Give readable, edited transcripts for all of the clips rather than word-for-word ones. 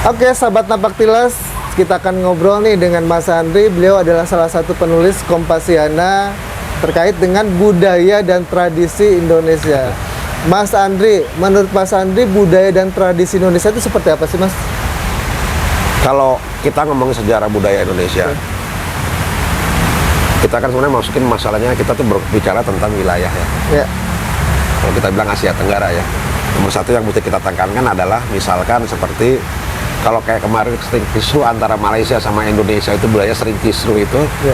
Oke, sahabat Napak Tilas, kita akan ngobrol nih dengan Mas Andri. Beliau adalah salah satu penulis Kompasiana terkait dengan budaya dan tradisi Indonesia. Mas Andri, menurut Mas Andri, budaya dan tradisi Indonesia itu seperti apa sih, Mas? Kalau kita ngomongin sejarah budaya Indonesia, kita kan sebenarnya masukin masalahnya, kita tuh berbicara tentang wilayah ya. Ya. Kalau kita bilang Asia Tenggara ya, nomor satu yang mesti kita tekankan adalah misalkan seperti kalau kayak kemarin sering kisruh antara Malaysia sama Indonesia, itu budaya sering kisruh itu. Ya.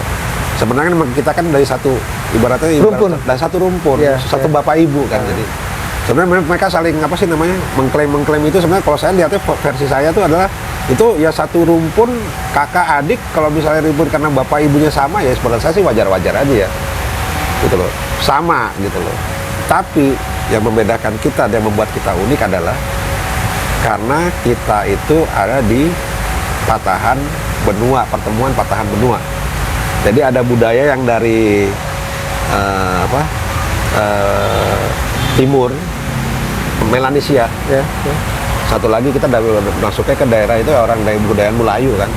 Sebenarnya kita kan dari satu ibaratnya Rumpun. dari satu rumpun, Ya, satu ya. bapak ibu kan. Jadi sebenarnya mereka saling apa sih namanya mengklaim itu sebenarnya kalau saya lihatnya versi saya itu adalah itu ya satu rumpun kakak adik, kalau misalnya ribut karena bapak ibunya sama ya sebenarnya saya sih wajar-wajar aja ya gitu loh, sama gitu loh. Tapi yang membedakan kita dan membuat kita unik adalah karena kita itu ada di patahan benua, pertemuan patahan benua. Jadi ada budaya yang dari timur, Melanesia. Ya, ya. Satu lagi kita masuknya ke daerah itu orang dari budaya Melayu kan.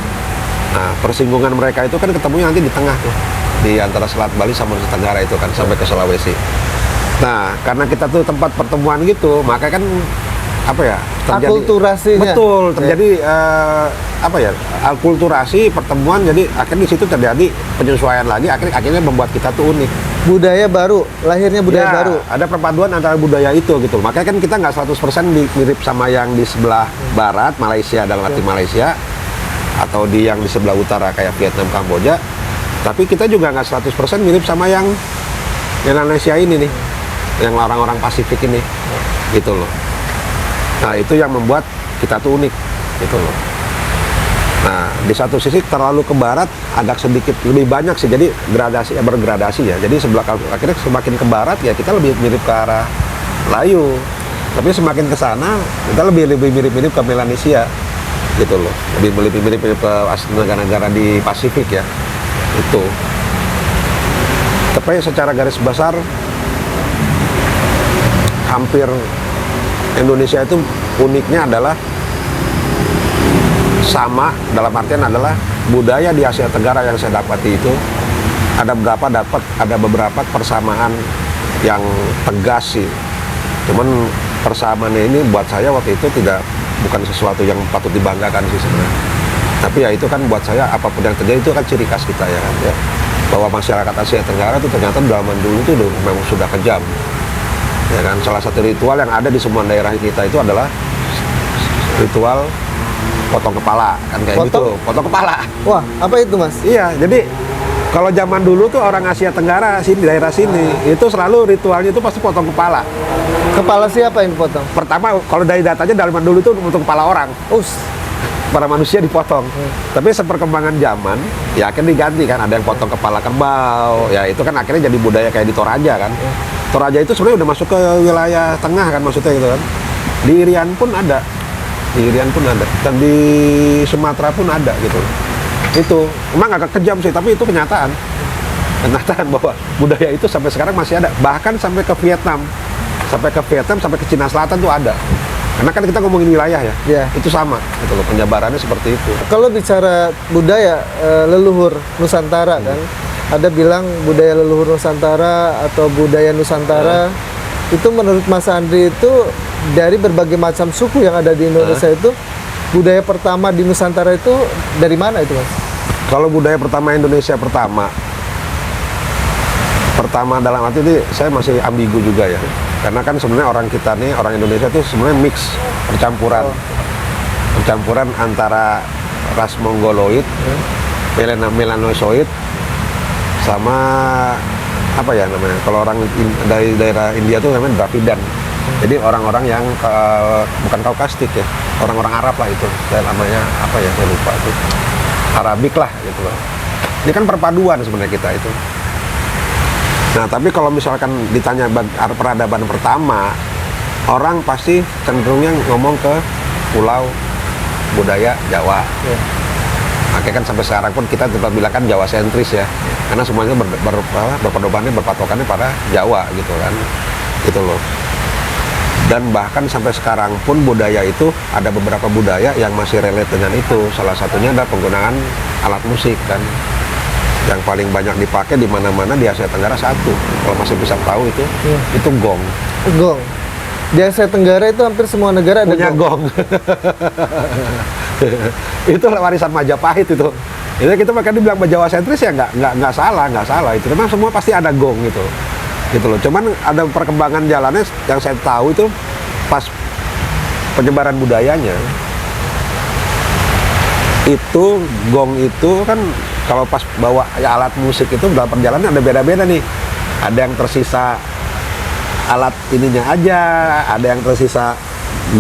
Nah, persinggungan mereka itu kan ketemunya nanti di tengah tuh, di antara Selat Bali sama Nusa Tenggara itu kan, sampai ke Sulawesi. Nah, karena kita tuh tempat pertemuan gitu, maka kan apa ya? Akulturasinya. Betul, terjadi akulturasi pertemuan, jadi akhirnya di situ terjadi penyesuaian lagi, akhirnya membuat kita tuh unik. Budaya baru, lahirnya budaya Ya, baru. ada perpaduan antara budaya itu gitu. Makanya kan kita nggak 100% mirip sama yang di sebelah barat, Malaysia dalam arti Malaysia, atau yang di sebelah utara kayak Vietnam, Kamboja. Tapi kita juga nggak 100% mirip sama yang Indonesia ini nih, yang orang-orang Pasifik ini, gitu loh. Nah, itu yang membuat kita tuh unik, gitu loh. Nah, di satu sisi terlalu ke barat agak sedikit lebih banyak sih, jadi bergradasi ya. Jadi akhirnya semakin ke barat ya kita lebih mirip ke arah Melayu. Tapi semakin ke sana kita lebih mirip ke Melanesia, gitu loh. Lebih mirip ke negara-negara di Pasifik ya. Itu. Tapi secara garis besar hampir Indonesia itu uniknya adalah sama, dalam artian adalah budaya di Asia Tenggara yang saya dapati itu ada beberapa persamaan yang tegas sih. Cuman persamaannya ini buat saya waktu itu bukan sesuatu yang patut dibanggakan sih sebenarnya. Tapi ya itu kan buat saya apapun yang terjadi itu kan ciri khas kita ya kan ya. Bahwa masyarakat Asia Tenggara itu ternyata zaman dulu itu memang sudah kejam. Ya kan, salah satu ritual yang ada di semua daerah kita itu adalah ritual potong kepala kan kayak gitu, potong kepala. Wah, apa itu, Mas? Iya, jadi kalau zaman dulu tuh orang Asia Tenggara sini, daerah sini itu selalu ritualnya itu pasti potong kepala. Kepala siapa yang dipotong? Pertama kalau dari datanya dari dulu itu potong kepala orang. Para manusia dipotong. Tapi seperkembangan zaman ya akhirnya diganti kan, ada yang potong kepala kerbau. Ya itu kan akhirnya jadi budaya kayak di Toraja kan. Toraja itu sebenarnya udah masuk ke wilayah tengah kan maksudnya gitu kan. Di Irian pun ada. Dan di Sumatera pun ada gitu. Itu emang agak kejam sih, tapi itu kenyataan bahwa budaya itu sampai sekarang masih ada, bahkan sampai ke Vietnam, sampai ke Cina Selatan tuh ada. Karena kan kita ngomongin wilayah ya, Ya. Itu sama gitu loh, penyebarannya seperti itu. Kalau bicara budaya leluhur Nusantara kan, ada bilang budaya leluhur Nusantara atau budaya Nusantara. Itu menurut Mas Andri itu dari berbagai macam suku yang ada di Indonesia itu, budaya pertama di Nusantara itu dari mana itu, Mas? Kalau budaya pertama Indonesia pertama dalam arti ini saya masih ambigu juga ya. Karena kan sebenarnya orang kita nih, orang Indonesia itu sebenarnya mix, percampuran antara ras Mongoloid, Melanosoid, sama apa ya namanya? Kalau orang dari daerah India tuh namanya Dravidan. Jadi orang-orang yang bukan Kaukastik ya, orang-orang Arab lah itu. Saya namanya apa ya? Saya lupa itu. Arabik lah gitu loh. Ini kan perpaduan sebenarnya kita itu. Nah, tapi kalau misalkan ditanya peradaban pertama, orang pasti cenderungnya ngomong ke pulau budaya Jawa. Ya. Makanya kan sampai sekarang pun kita tetap bilang kan Jawa sentris ya, karena semuanya berpatokannya pada Jawa gitu kan, gitu loh. Dan bahkan sampai sekarang pun budaya itu ada beberapa budaya yang masih relate dengan itu. Salah satunya adalah penggunaan alat musik kan. Yang paling banyak dipakai di mana-mana di Asia Tenggara satu. Kalau masih bisa tahu itu gong. Gong. Di Asia Tenggara itu hampir semua negara ada Punya gong. Itu warisan Majapahit itu. Itu kita makanya dibilang Jawa sentris ya nggak salah itu. Memang semua pasti ada gong gitu loh. Cuman ada perkembangan jalannya yang saya tahu itu pas penyebaran budayanya. Itu gong itu kan kalau pas bawa ya, alat musik itu dalam perjalanan ada beda-beda nih. Ada yang tersisa alat ininya aja, ada yang tersisa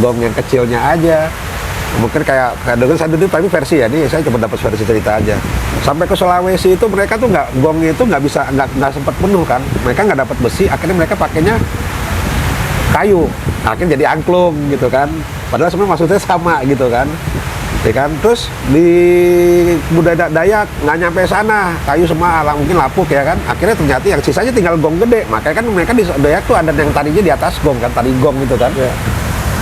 gong yang kecilnya aja. Mungkin kayak dulu saya dulu tapi versi ya, nih saya coba dapat versi cerita aja. Sampai ke Sulawesi itu mereka tuh gongnya itu nggak sempat penuh kan. Mereka nggak dapat besi, akhirnya mereka pakainya kayu. Akhirnya jadi angklung gitu kan. Padahal sebenarnya maksudnya sama gitu kan. Ya kan, terus di budaya Dayak nggak nyampe sana, kayu semua mungkin lapuk ya kan. Akhirnya ternyata yang sisanya tinggal gong gede. Makanya kan mereka di Dayak tuh ada yang tadinya di atas gong kan, tadi gong gitu kan. Ya.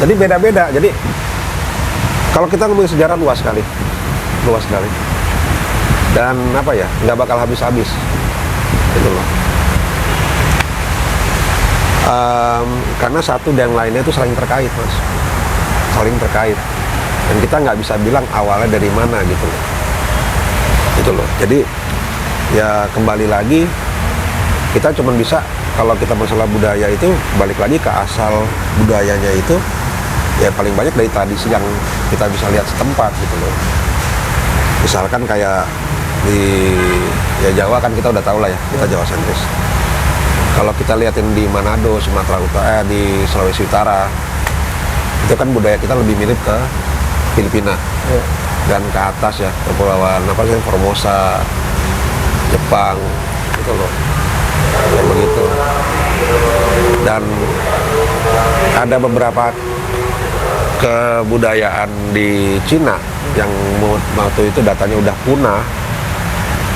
Jadi beda-beda. Jadi kalau kita ngomongin sejarah luas sekali, dan apa ya, nggak bakal habis-habis, gitu loh. Karena satu dan lainnya itu saling terkait, mas, saling terkait. Dan kita nggak bisa bilang awalnya dari mana gitu loh. Jadi ya kembali lagi kita cuma bisa kalau kita masalah budaya itu balik lagi ke asal budayanya itu ya paling banyak dari tradisi yang kita bisa lihat setempat gitu loh. Misalkan kayak di ya Jawa kan kita udah tahu lah ya, kita Jawa sentris. Kalau kita liatin di Manado, Sumatera Utara, di Sulawesi Utara, itu kan budaya kita lebih mirip ke Filipina dan ke atas ya, kepulauan apa sih, Formosa, Jepang, gitu loh, kayak begitu. Dan ada beberapa kebudayaan di Cina yang waktu itu datanya udah punah,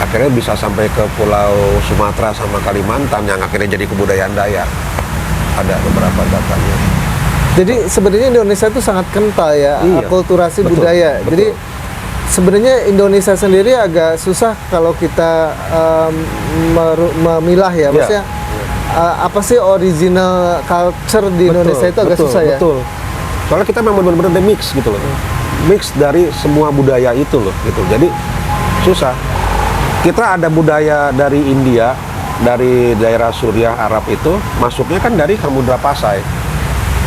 akhirnya bisa sampai ke Pulau Sumatera sama Kalimantan yang akhirnya jadi kebudayaan Dayak. Ada beberapa datanya. Jadi sebenarnya Indonesia itu sangat kental ya, Iya, akulturasi betul, budaya. betul. Jadi sebenarnya Indonesia sendiri agak susah kalau kita memilah ya, maksudnya apa sih original culture di Indonesia itu agak susah ya. Betul. Soalnya kita memang benar-benar mix gitu loh, mix dari semua budaya itu loh, gitu. Jadi susah. Kita ada budaya dari India, dari daerah Suriah Arab itu masuknya kan dari Samudra Pasai.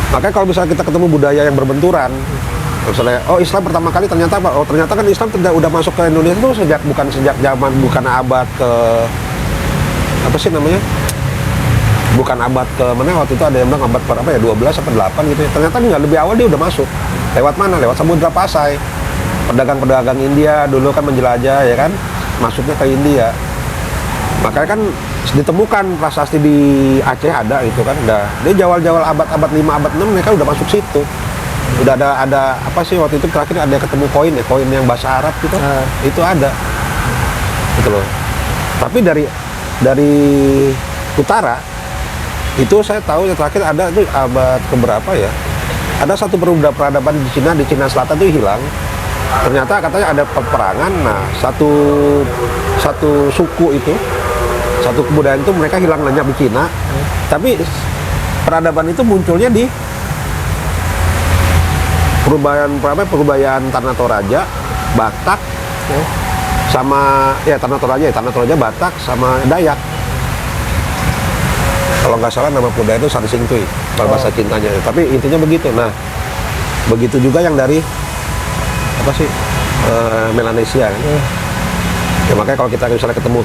Makanya kalau misalnya kita ketemu budaya yang berbenturan, misalnya, oh Islam pertama kali ternyata apa? Oh ternyata kan Islam udah masuk ke Indonesia itu sejak zaman bukan abad ke apa sih namanya? Bukan abad ke mana waktu itu ada yang bilang abad berapa ya, 12 atau 8 gitu ya. Ternyata nggak, lebih awal dia udah masuk. Lewat mana? Lewat Samudra Pasai. Pedagang-pedagang India dulu kan menjelajah ya kan, masuknya ke India. Makanya kan ditemukan prasasti di Aceh ada itu kan, udah dia jawal-jawal abad 5, abad 6 mereka udah masuk situ. Udah ada apa sih waktu itu terakhir ada ketemu koin yang bahasa Arab gitu. Itu ada. Gitu loh. Tapi dari utara itu saya tahu yang terakhir ada itu abad keberapa ya. Ada satu peradaban di Cina Selatan itu hilang. Ternyata katanya ada peperangan. Nah, satu suku itu, satu kebudayaan itu mereka hilang lenyap di Cina. Tapi peradaban itu munculnya di perubahan Tanah Toraja, Batak, sama ya Tanah Toraja, Batak sama Dayak. Kalau nggak salah nama budaya itu Sari Singtui, kalau bahasa cintanya. Tapi intinya begitu. Nah, begitu juga yang dari apa sih Melanesia kan. Ya makanya kalau kita misalnya ketemu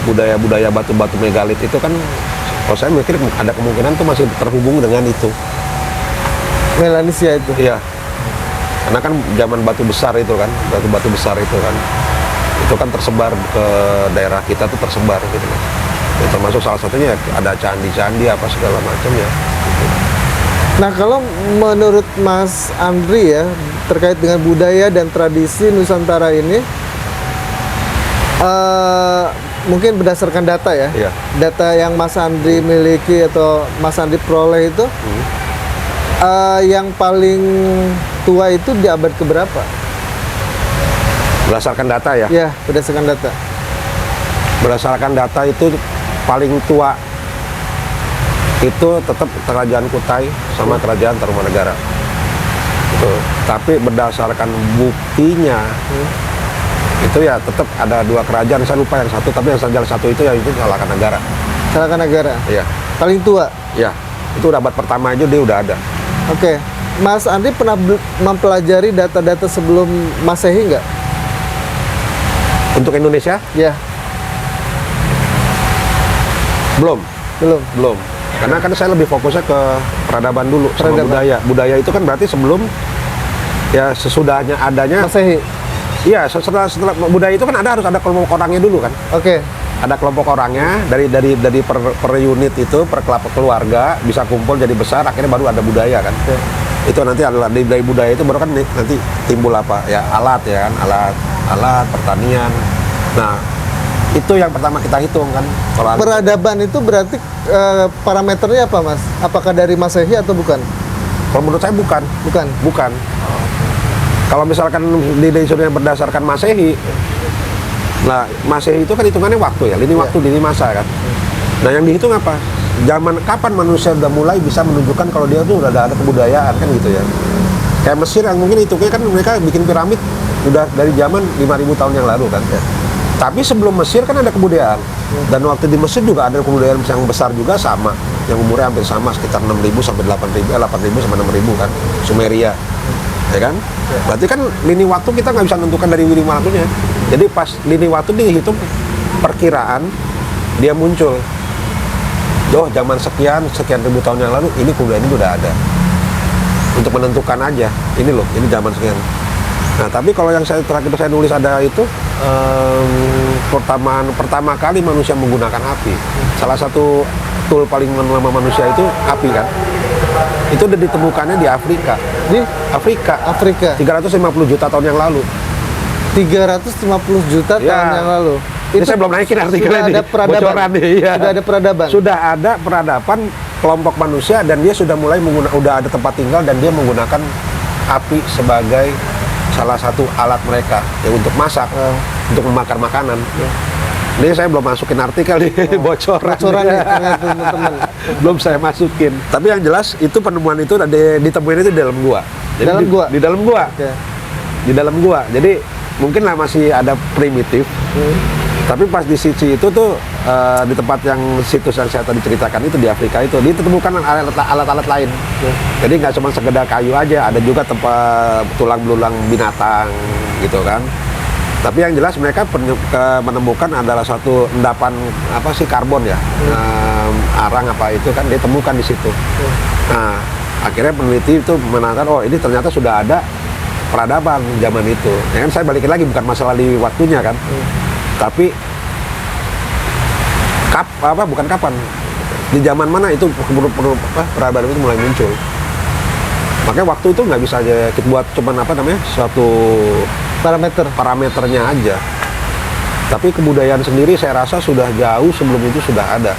budaya-budaya batu-batu megalit itu kan, kalau saya mikir ada kemungkinan tuh masih terhubung dengan itu. Melanesia itu. Iya. Karena kan zaman batu besar itu kan, batu-batu besar itu kan tersebar ke daerah kita tuh tersebar gitu. Ya, termasuk salah satunya ada candi-candi apa segala macam ya. Gitu. Nah kalau menurut Mas Andri ya terkait dengan budaya dan tradisi Nusantara ini, mungkin berdasarkan data ya, Iya. data yang Mas Andri miliki atau Mas Andri peroleh itu, Yang paling tua itu di abad keberapa? Berdasarkan data ya. Ya, berdasarkan data. Berdasarkan data itu paling tua itu tetap Kerajaan Kutai sama Kerajaan Tarumanegara. Tapi berdasarkan buktinya itu ya tetap ada dua kerajaan, saya lupa yang satu, tapi yang salah satu itu ya itu Salakannagara. Salakannagara. Iya. Paling tua. Iya. Itu udah abad pertama aja dia udah ada. Oke. Mas Andri pernah mempelajari data-data sebelum Masehi nggak? Untuk Indonesia? Ya. Belum. Belum. Karena kan saya lebih fokusnya ke peradaban dulu sama Peradaban. budaya. Budaya itu kan berarti sebelum ya sesudahnya adanya. Masehi. Iya, setelah budaya itu kan harus ada kelompok orangnya dulu kan. Oke. Ada kelompok orangnya dari per unit itu per keluarga bisa kumpul jadi besar, akhirnya baru ada budaya kan. Oke. Itu nanti adalah dari budaya itu baru kan nanti timbul apa ya, alat ya kan, alat pertanian. Nah, itu yang pertama kita hitung kan. Kalau Peradaban itu berarti parameternya apa, Mas? Apakah dari Masehi atau bukan? kalau menurut saya bukan. Bukan. Kalau misalkan di Indonesia berdasarkan Masehi, nah Masehi itu kan hitungannya waktu ya, lini waktu, lini masa kan. Nah yang dihitung apa? Zaman kapan manusia udah mulai bisa menunjukkan kalau dia tuh udah ada kebudayaan kan gitu ya. Kayak Mesir yang mungkin hitungnya kan mereka bikin piramid udah dari zaman 5.000 tahun yang lalu kan. Tapi sebelum Mesir kan ada kebudayaan. Dan waktu di Mesir juga ada kebudayaan yang besar juga sama, yang umurnya hampir sama, sekitar 6.000 sampai 8.000 sampai 6.000 kan, Sumeria. Ya kan? Berarti kan lini waktu kita nggak bisa menentukan dari lini waktunya. Jadi pas lini waktu dihitung perkiraan dia muncul. Zaman sekian ribu tahun yang lalu ini kebudayaan ini udah ada. Untuk menentukan aja, ini loh, ini zaman sekian. Nah, tapi kalau yang terakhir saya nulis ada itu pertama kali manusia menggunakan api. Salah satu tool paling lama manusia itu api kan. Itu udah ditemukannya di Afrika. Di Afrika. 350 juta tahun yang lalu. 350 juta tahun yang lalu. Ini saya belum naikin artikelnya nih. Sudah ada peradaban. Bocoran nih, ya. Sudah ada peradaban. Sudah ada peradaban kelompok manusia dan dia sudah mulai udah ada tempat tinggal dan dia menggunakan api sebagai salah satu alat mereka ya untuk masak, untuk membakar makanan. Ini saya belum masukin artikel nih, bocoran nih teman-teman. Belum saya masukin. Tapi yang jelas itu penemuan itu ditemuin itu di dalam gua. Jadi di dalam gua. Okay. Di dalam gua. Jadi mungkin lah masih ada primitif. Tapi pas di Sicily itu tuh di tempat yang situs yang saya tadi ceritakan itu di Afrika itu ditemukan alat-alat lain. Jadi nggak cuma sekedar kayu aja, ada juga tempat tulang belulang binatang gitu kan. Tapi yang jelas mereka menemukan adalah suatu endapan apa sih karbon ya, arang apa itu kan ditemukan di situ. Nah akhirnya peneliti itu menangkan oh ini ternyata sudah ada peradaban zaman itu. Ya kan saya balikin lagi bukan masalah di waktunya kan. Tapi bukan kapan, di zaman mana itu peradaban itu mulai muncul. Makanya waktu itu nggak bisa aja kita buat cuman suatu parameternya aja. Tapi kebudayaan sendiri saya rasa sudah jauh sebelum itu sudah ada.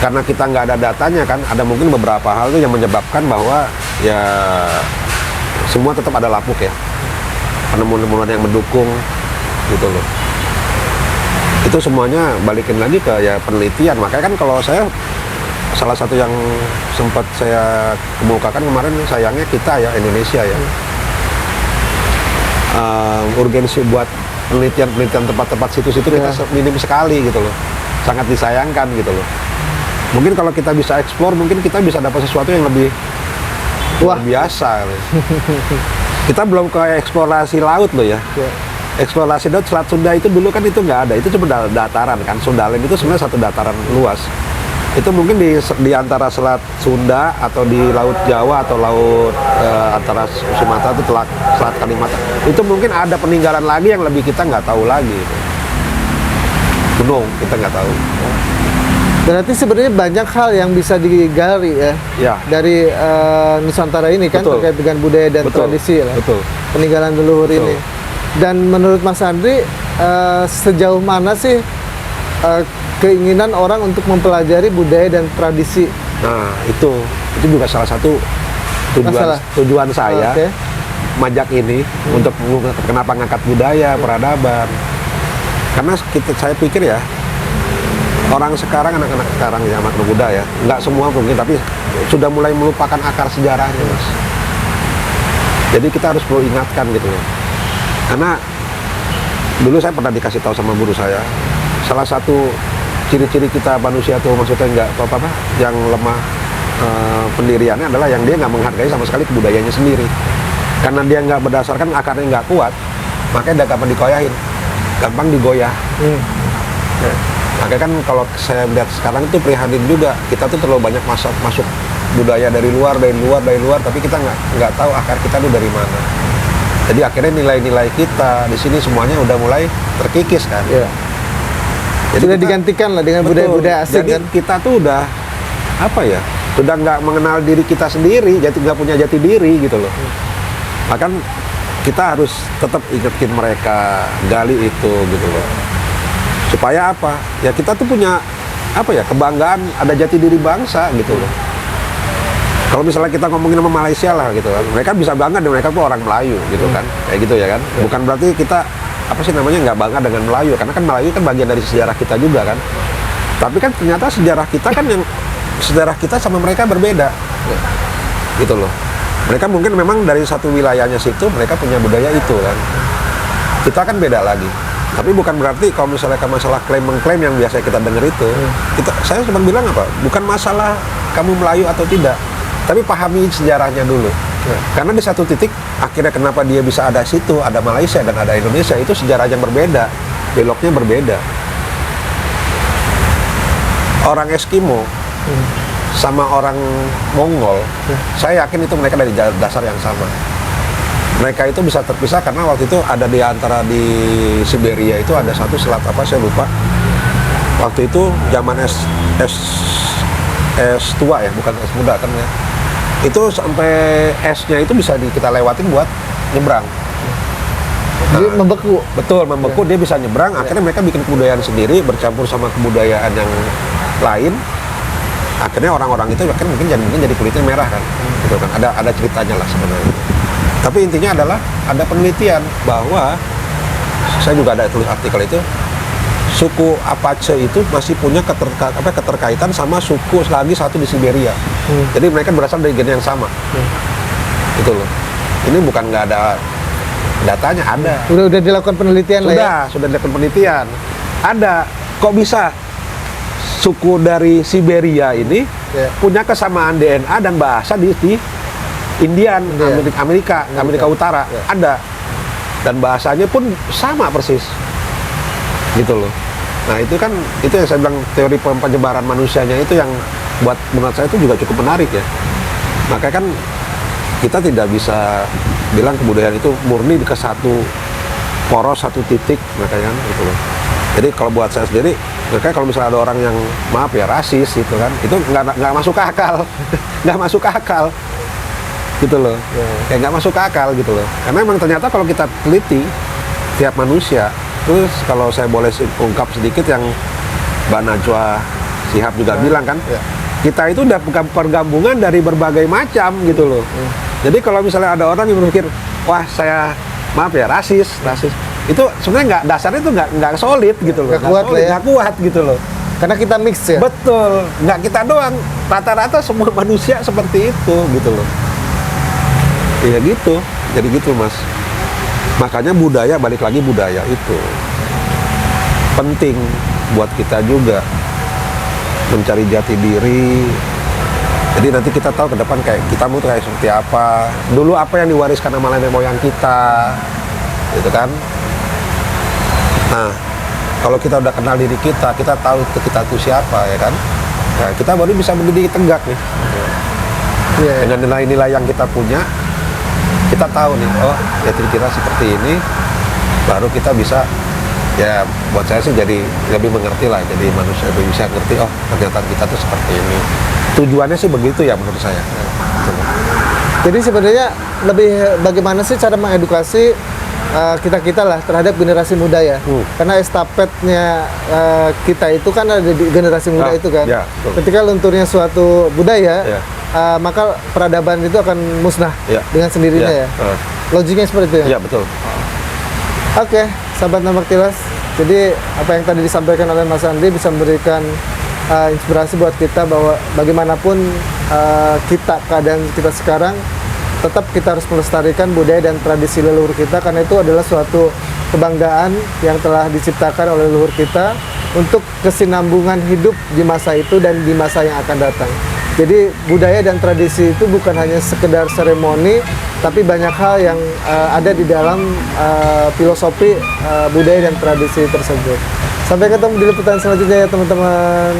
Karena kita nggak ada datanya kan, ada mungkin beberapa hal itu yang menyebabkan bahwa ya semua tetap ada lapuk ya, penemuan-penemuan yang mendukung gitu loh. Itu semuanya balikin lagi ke ya penelitian. Makanya kan kalau saya salah satu yang sempat saya kemukakan kemarin sayangnya kita ya Indonesia ya urgensi buat penelitian tempat-tempat situs itu kita minim sekali gitu loh, sangat disayangkan gitu loh. Mungkin kalau kita bisa eksplor mungkin kita bisa dapat sesuatu yang lebih luar biasa. Kita belum ke eksplorasi laut loh ya. Eksplorasi laut Selat Sunda itu dulu kan itu nggak ada, itu cuma dataran kan. Sundaland itu sebenarnya satu dataran luas. Itu mungkin di antara Selat Sunda atau di Laut Jawa atau laut antara Sumatera itu Selat Kalimantan. Itu mungkin ada peninggalan lagi yang lebih kita nggak tahu lagi. Gunung kita nggak tahu. Berarti sebenarnya banyak hal yang bisa digali ya. Dari Nusantara ini kan terkait dengan budaya dan tradisi lah. Peninggalan leluhur ini. Dan menurut Mas Andri sejauh mana sih keinginan orang untuk mempelajari budaya dan tradisi? Nah itu juga salah satu Masalah. tujuan saya Oke. majak ini untuk kenapa ngangkat budaya peradaban, karena saya pikir ya orang sekarang, anak-anak sekarang ya, anak muda ya, nggak semua mungkin, tapi sudah mulai melupakan akar sejarahnya, Mas. Jadi kita harus perlu ingatkan gitu loh. Karena dulu saya pernah dikasih tahu sama guru saya, salah satu ciri-ciri kita manusia tuh, maksudnya nggak apa-apa, yang lemah pendiriannya adalah yang dia nggak menghargai sama sekali kebudayaannya sendiri. Karena dia nggak berdasarkan akarnya nggak kuat, makanya dia gampang dikoyahin, gampang digoyah. Ya. Makanya kan kalau saya lihat sekarang itu prihatin juga, kita tuh terlalu banyak masuk budaya dari luar, tapi kita nggak tahu akar kita tuh dari mana. Jadi akhirnya nilai-nilai kita di sini semuanya udah mulai terkikis kan. Ya. Jadi Sudah kita, digantikan lah dengan budaya-budaya asing jadi kan. kita tuh udah apa ya? Sudah nggak mengenal diri kita sendiri, nggak punya jati diri gitu loh. Bahkan kita harus tetap ingetin mereka, gali itu gitu loh. Supaya apa? Ya kita tuh punya apa ya, kebanggaan, ada jati diri bangsa gitu loh. Kalau misalnya kita ngomongin sama Malaysia lah gitu kan, mereka bisa bangga dan mereka tuh orang Melayu gitu kan, kayak gitu ya kan. Bukan berarti kita apa sih namanya nggak bangga dengan Melayu, karena kan Melayu kan bagian dari sejarah kita juga kan. Tapi kan ternyata sejarah kita kan yang sejarah kita sama mereka berbeda, gitu loh. Mereka mungkin memang dari satu wilayahnya situ mereka punya budaya itu kan. Kita kan beda lagi. Tapi bukan berarti kalau misalnya masalah klaim-mengklaim yang biasa kita dengar itu, saya cuma bilang apa? Bukan masalah kamu Melayu atau tidak, tapi pahami sejarahnya dulu. Karena di satu titik akhirnya kenapa dia bisa ada situ, ada Malaysia dan ada Indonesia, itu sejarah yang berbeda, beloknya berbeda. Orang Eskimo sama orang Mongol, saya yakin itu mereka dari dasar yang sama. Mereka itu bisa terpisah karena waktu itu ada di antara di Siberia itu ada satu selat apa saya lupa. Waktu itu zaman es tua ya, bukan es muda kan ya. Itu sampai esnya itu bisa kita lewatin buat nyebrang. Jadi membeku. Betul, membeku, dia bisa nyebrang. Akhirnya mereka bikin kebudayaan sendiri bercampur sama kebudayaan yang lain. Akhirnya orang-orang itu kan mungkin jadi kulitnya merah kan. Gitu kan. Ada ceritanya lah sebenarnya. Tapi intinya adalah ada penelitian bahwa saya juga ada tulis artikel itu, suku Apache itu masih punya keterkaitan sama suku lagi satu di Siberia. Jadi mereka berasal dari gen yang sama. Gitu loh. Ini bukan nggak ada datanya, ada. Udah dilakukan penelitian lah ya. Sudah dilakukan penelitian. Ada. Kok bisa suku dari Siberia ini punya kesamaan DNA dan bahasa di Indian, Amerika Utara, ada. Dan bahasanya pun sama persis. Gitu loh. Nah, itu yang saya bilang teori penyebaran manusianya itu yang menurut saya itu juga cukup menarik ya. Makanya kan kita tidak bisa bilang kebudayaan itu murni ke satu poros, satu titik, makanya kan gitu loh. Jadi kalau buat saya sendiri, makanya kalau misalnya ada orang yang maaf ya rasis gitu kan, itu nggak masuk akal, nggak masuk akal. Gitu loh, kayak nggak masuk akal gitu loh. Karena memang ternyata kalau kita teliti tiap manusia, terus kalau saya boleh ungkap sedikit yang Mbak Najwa Shihab juga bilang kan, kita itu udah pergabungan dari berbagai macam gitu loh. Jadi kalau misalnya ada orang yang berpikir, wah saya maaf ya rasis, itu sebenarnya dasarnya itu nggak solid gitu loh, nggak kuat gitu loh. Karena kita mix ya. Betul, nggak kita doang, rata-rata semua manusia seperti itu gitu loh. Ya gitu, jadi gitu Mas. Makanya budaya, balik lagi budaya itu penting buat kita juga mencari jati diri. Jadi nanti kita tahu ke depan kayak kita mau kayak seperti apa. Dulu apa yang diwariskan sama nenek moyang kita, gitu kan. Nah, kalau kita udah kenal diri kita tahu kita itu siapa ya kan. Nah, kita baru bisa berdiri tegak nih. Dengan nilai-nilai yang kita punya, kita tahu nih, oh ya kita seperti ini, baru kita bisa, ya buat saya sih jadi lebih mengerti lah, jadi manusia lebih bisa ngerti, oh ternyata kita tuh seperti ini. Tujuannya sih begitu ya menurut saya. Jadi sebenarnya lebih bagaimana sih cara mengedukasi kita lah terhadap generasi muda ya. Karena estafetnya kita itu kan ada di generasi muda itu kan. Ya, ketika lunturnya suatu budaya, maka peradaban itu akan musnah Ya. dengan sendirinya ya. Logiknya seperti itu ya. Iya betul. Oke, sahabat Nambak Tilas. Jadi apa yang tadi disampaikan oleh Mas Andri bisa memberikan inspirasi buat kita bahwa bagaimanapun keadaan kita sekarang, tetap kita harus melestarikan budaya dan tradisi leluhur kita, karena itu adalah suatu kebanggaan yang telah diciptakan oleh leluhur kita untuk kesinambungan hidup di masa itu dan di masa yang akan datang. Jadi budaya dan tradisi itu bukan hanya sekedar seremoni, tapi banyak hal yang ada di dalam filosofi budaya dan tradisi tersebut. Sampai ketemu di liputan selanjutnya ya teman-teman.